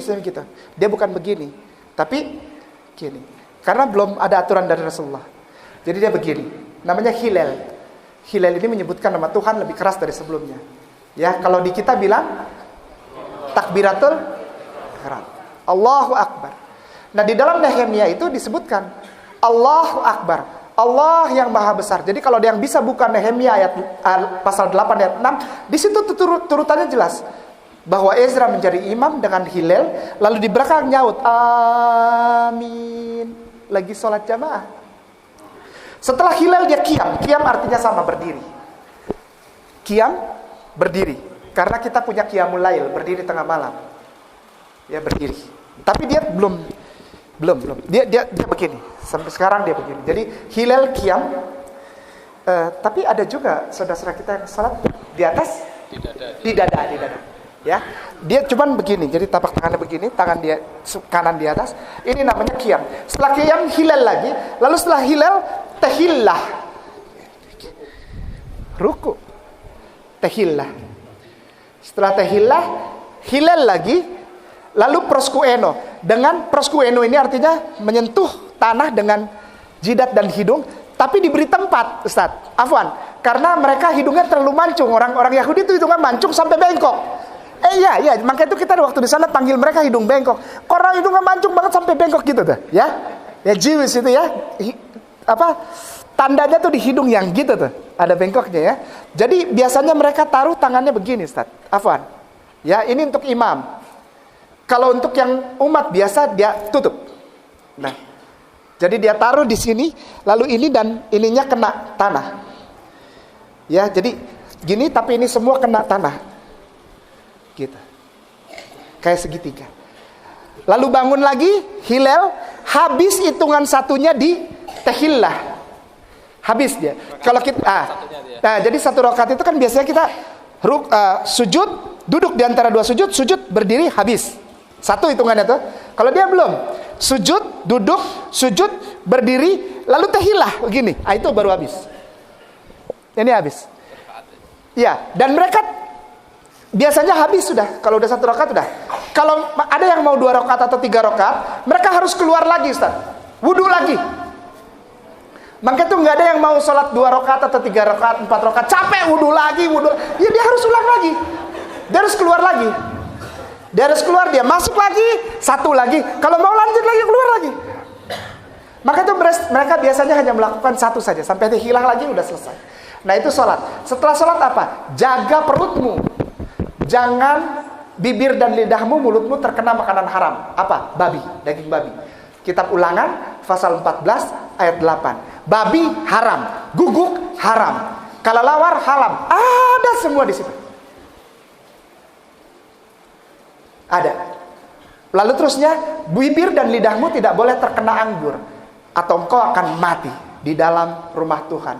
biasanya gitu. Dia bukan begini, tapi gini. Karena belum ada aturan dari Rasulullah. Jadi dia begini. Namanya hilal. Hilal ini menyebutkan nama Tuhan lebih keras dari sebelumnya. Ya, kalau di kita bilang takbiratul ihram. Allahu Akbar. Nah, di dalam Nehemia itu disebutkan Allahu Akbar. Allah yang maha besar. Jadi kalau ada yang bisa buka Nehemia ayat pasal 8 ayat 6, di situ turutannya jelas. Bahwa Ezra menjadi imam dengan hilal, lalu di belakang nyaut amin. Lagi sholat jamaah. Setelah hilal dia qiyam. Qiyam artinya sama, berdiri. Qiyam, berdiri. Karena kita punya qiyamul lail, berdiri tengah malam. Ya, berdiri. Tapi dia belum. Dia begini. Sampai sekarang dia begini. Jadi hilal qiyam. Tapi ada juga saudara-saudara kita yang sholat di atas di dada. Ya, dia cuman begini. Jadi tapak tangannya begini, tangan dia kanan di atas. Ini namanya qiyam. Setelah qiyam hilal lagi, lalu setelah hilal tahillah. Ruku. Tahillah. Setelah tahillah hilal lagi, lalu proskueno. Dengan proskueno ini artinya menyentuh tanah dengan jidat dan hidung, tapi diberi tempat, Ustaz. Afwan, karena mereka hidungnya terlalu mancung. Orang Yahudi itu hidungnya mancung sampai bengkok. Iya, makanya itu kita waktu di sana panggil mereka hidung bengkok. Orang hidungnya mancung banget sampai bengkok gitu tuh, ya. Ya Jewish itu ya. Tandanya tuh di hidung yang gitu tuh, ada bengkoknya ya. Jadi biasanya mereka taruh tangannya begini, Ustaz. Afwan. Ya, ini untuk imam. Kalau untuk yang umat biasa dia tutup. Nah, jadi dia taruh di sini, lalu ini dan ininya kena tanah. Ya, jadi gini tapi ini semua kena tanah. Gitu. Kayak segitiga. Lalu bangun lagi, hilal, habis hitungan satunya di tahillah. Habis dia. Kalau kita nah, jadi satu rakaat itu kan biasanya kita sujud, duduk di antara dua sujud, berdiri, habis. Satu hitungannya tuh. Kalau dia belum, sujud, duduk, sujud, berdiri, lalu tahillah begini. Itu baru habis. Ini habis. Ya, dan mereka biasanya habis sudah. Kalau udah satu rakaat sudah. Kalau ada yang mau 2 rakaat atau 3 rakaat, mereka harus keluar lagi, Ustaz. Wudu lagi. Maka itu nggak ada yang mau sholat 2 rakaat atau 3 rakaat, 4 rakaat, capek wudu lagi. Ya dia harus ulang lagi. Dia harus keluar lagi. Dia harus keluar, dia masuk lagi, satu lagi. Kalau mau lanjut lagi, keluar lagi. Maka itu mereka biasanya hanya melakukan satu saja sampai dia hilang lagi udah selesai. Nah itu sholat. Setelah sholat apa? Jaga perutmu. Jangan bibir dan lidahmu, mulutmu terkena makanan haram. Apa? Babi, daging babi. Kitab Ulangan pasal 14 ayat 8. Babi haram, guguk haram, kelelawar haram. Ada semua di situ. Ada. Lalu terusnya, bibir dan lidahmu tidak boleh terkena anggur, atau engkau akan mati di dalam rumah Tuhan.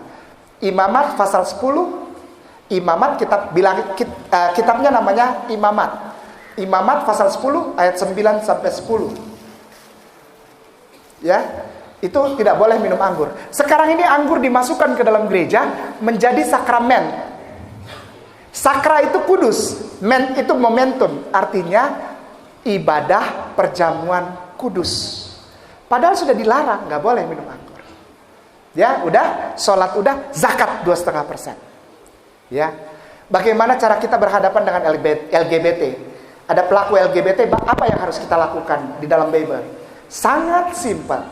Imamat pasal 10. Imamat kitabnya namanya Imamat. Imamat pasal 10 ayat 9 sampai 10. Ya, itu tidak boleh minum anggur. Sekarang ini anggur dimasukkan ke dalam gereja menjadi sakramen. Sakra itu kudus, men itu momentum, artinya ibadah perjamuan kudus. Padahal sudah dilarang, nggak boleh minum anggur. Ya, udah, sholat udah, zakat 2,5%. Ya, bagaimana cara kita berhadapan dengan LGBT? Ada pelaku LGBT, apa yang harus kita lakukan di dalam Bible? Sangat simpel.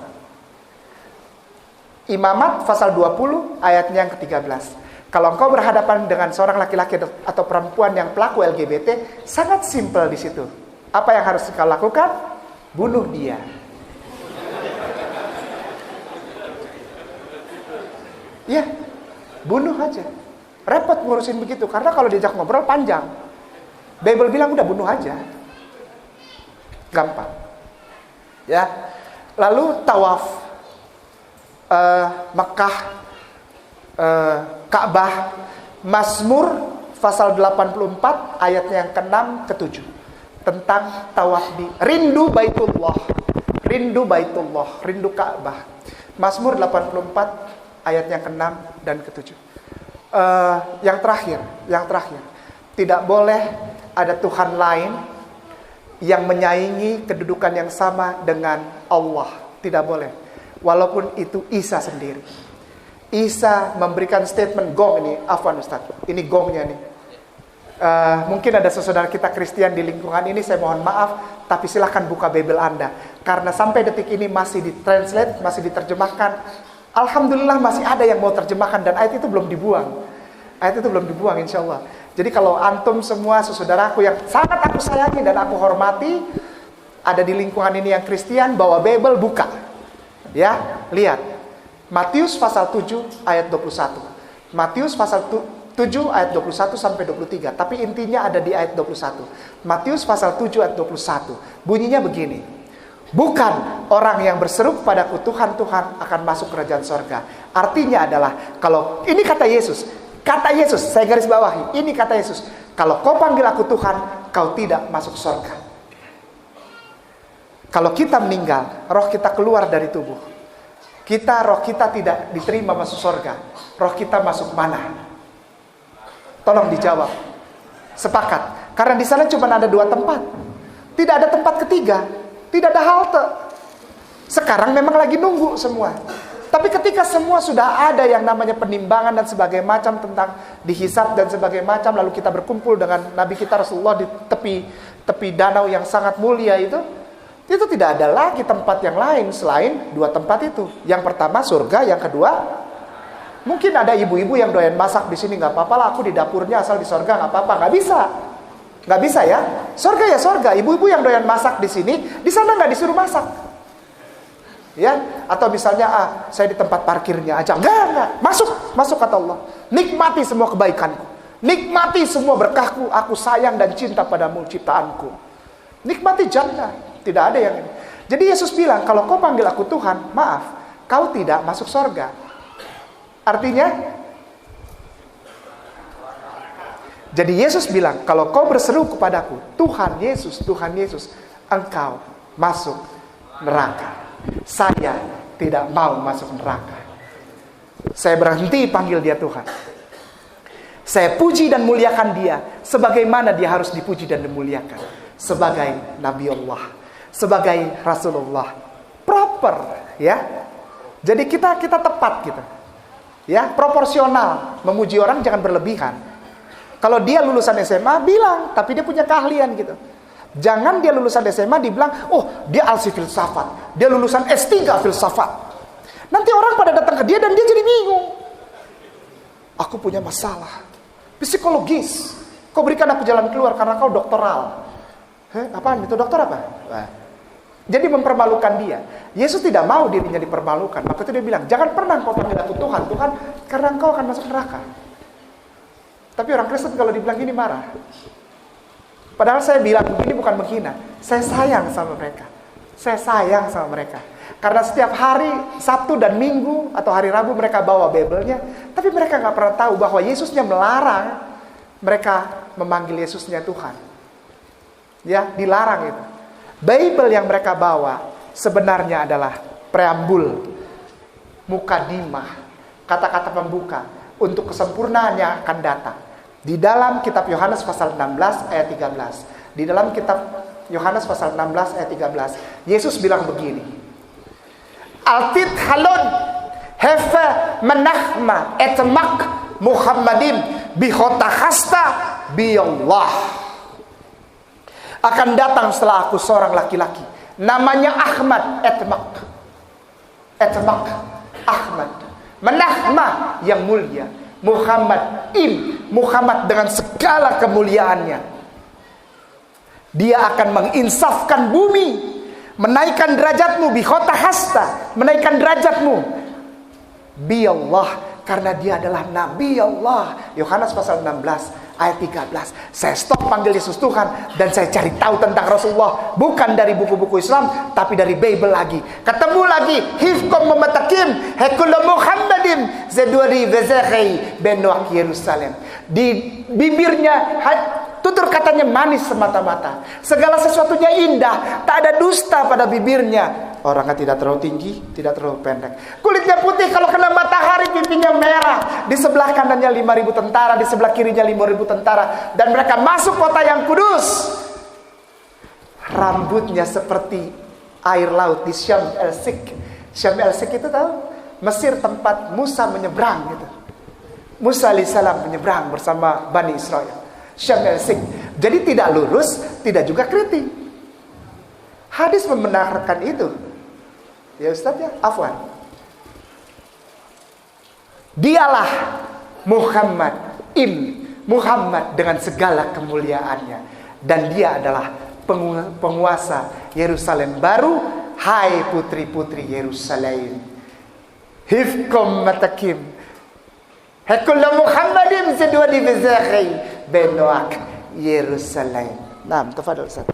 Imamat pasal 20 ayatnya yang ke-13. Kalau engkau berhadapan dengan seorang laki-laki atau perempuan yang pelaku LGBT, sangat simpel di situ. Apa yang harus kau lakukan? Bunuh dia. Ya, bunuh aja. Repot ngurusin begitu, karena kalau diajak ngobrol panjang. Bible bilang udah bunuh aja. Gampang. Ya. Lalu tawaf Mekah, Ka'bah, Mazmur pasal 84 ayatnya yang ke-6 ke-7 tentang tawaf di rindu Baitullah, rindu Ka'bah. Mazmur 84 ayat yang ke-6 dan ke-7. Yang terakhir, tidak boleh ada Tuhan lain yang menyaingi kedudukan yang sama dengan Allah. Tidak boleh. Walaupun itu Isa sendiri. Isa memberikan statement gong ini. Afwan Ustaz, ini gongnya nih. Mungkin ada saudara kita Kristen di lingkungan ini, saya mohon maaf, tapi silahkan buka Bible Anda. Karena sampai detik ini masih ditranslate, masih diterjemahkan. Alhamdulillah masih ada yang mau terjemahkan dan ayat itu belum dibuang. Ayat itu belum dibuang insya Allah. Jadi kalau antum semua saudaraku yang sangat aku sayangi dan aku hormati, ada di lingkungan ini yang Kristen, bawa Bible, buka. Ya, lihat. Matius pasal 7 ayat 21. Matius pasal 7 ayat 21 sampai 23. Tapi intinya ada di ayat 21. Matius pasal 7 ayat 21. Bunyinya begini. Bukan orang yang berseru kepadaku Tuhan, Tuhan akan masuk kerajaan sorga. Artinya adalah, kalau ini kata Yesus, saya garis bawahi, ini kata Yesus, kalau kau panggil aku Tuhan, kau tidak masuk sorga. Kalau kita meninggal, roh kita keluar dari tubuh. Roh kita tidak diterima masuk sorga. Roh kita masuk mana? Tolong dijawab. Sepakat. Karena di sana cuma ada 2 tempat. Tidak ada tempat ketiga. Tidak ada halte. Sekarang memang lagi nunggu semua. Tapi ketika semua sudah ada yang namanya penimbangan dan sebagainya macam tentang dihisab dan sebagainya macam, lalu kita berkumpul dengan Nabi kita Rasulullah di tepi danau yang sangat mulia itu tidak ada lagi tempat yang lain selain 2 tempat itu. Yang pertama surga, yang kedua mungkin ada ibu-ibu yang doyan masak di sini, nggak apa-apa lah, aku di dapurnya asal di sorga nggak apa-apa. Nggak bisa ya. Sorga ya sorga. Ibu-ibu yang doyan masak di sini, di sana nggak disuruh masak. Ya, atau misalnya saya di tempat parkirnya aja. Enggak. Masuk kata Allah. Nikmati semua kebaikanku. Nikmati semua berkahku. Aku sayang dan cinta padamu ciptaanku. Nikmati jannah. Tidak ada yang ini. Jadi Yesus bilang, kalau kau panggil aku Tuhan, maaf, kau tidak masuk sorga. Artinya, jadi Yesus bilang, kalau kau berseru kepadaku, Tuhan Yesus, engkau masuk neraka. Saya tidak mau masuk neraka. Saya berhenti panggil dia Tuhan. Saya puji dan muliakan dia sebagaimana dia harus dipuji dan dimuliakan. Sebagai Nabi Allah, sebagai Rasulullah. Proper, ya. Jadi kita tepat gitu. Ya, proporsional. Memuji orang jangan berlebihan. Kalau dia lulusan SMA, bilang, tapi dia punya keahlian gitu. Jangan dia lulusan SMA dibilang, oh dia alsi filsafat, dia lulusan S3 filsafat. Nanti orang pada datang ke dia dan dia jadi bingung. Aku punya masalah psikologis. Kau berikan aku jalan keluar karena kau doktoral. Apaan itu, dokter apa? Jadi mempermalukan dia. Yesus tidak mau dirinya dipermalukan. Maka itu dia bilang, jangan pernah kau panggil aku Tuhan, karena engkau akan masuk neraka. Tapi orang Kristen kalau dibilang gini marah. Padahal saya bilang begini bukan menghina. Saya sayang sama mereka. Karena setiap hari Sabtu dan Minggu atau hari Rabu mereka bawa Bible-nya. Tapi mereka gak pernah tahu bahwa Yesusnya melarang mereka memanggil Yesusnya Tuhan. Ya, dilarang itu. Bible yang mereka bawa sebenarnya adalah preambul, mukadimah, kata-kata pembuka untuk kesempurnaan yang akan datang. Di dalam kitab Yohanes pasal 16 ayat 13. Di dalam kitab Yohanes pasal 16 ayat 13. Yesus bilang begini. Altit halon hefe menahma etmak Muhammadin bihotakhasta biyallah. Akan datang setelah aku seorang laki-laki. Namanya Ahmad etmak. Ahmad. Menahma yang mulia. Muhammad dengan segala kemuliaannya. Dia akan menginsafkan bumi, menaikkan derajatmu bikhotahasta, menaikkan derajatmu bi Allah, karena dia adalah Nabi Allah. Yohanes pasal 16 ayat 13. Saya stop panggil Yesus Tuhan dan saya cari tahu tentang Rasulullah, bukan dari buku-buku Islam tapi dari Bible lagi. Ketemu lagi hifkom mematakim hekul Muhammadin zeduri vezekhi benwak Yerusalem. Di bibirnya tutur katanya manis semata-mata, segala sesuatunya indah, tak ada dusta pada bibirnya. Orangnya tidak terlalu tinggi, tidak terlalu pendek. Kulitnya putih, kalau kena matahari pipinya merah. Di sebelah kanannya 5.000 tentara, di sebelah kirinya 5.000 tentara. Dan mereka masuk kota yang kudus. rambutnya seperti air laut di Syam el-Sik. Syam el-Sik itu tahu? Mesir tempat Musa menyeberang gitu. Musa alaihissalam menyeberang bersama Bani Israel. Syam el-Sik. Jadi tidak lurus, tidak juga keriting. Hadis membenarkan itu. Ya Ustaz ya, afwan. Dialah Muhammad dengan segala kemuliaannya, dan dia adalah penguasa Yerusalem baru. Hai putri-putri Yerusalem, hifkum matakim hakulla Muhammadim sedua di bezakhi benoak Yerusalem. Nah, tafadhol Ustaz.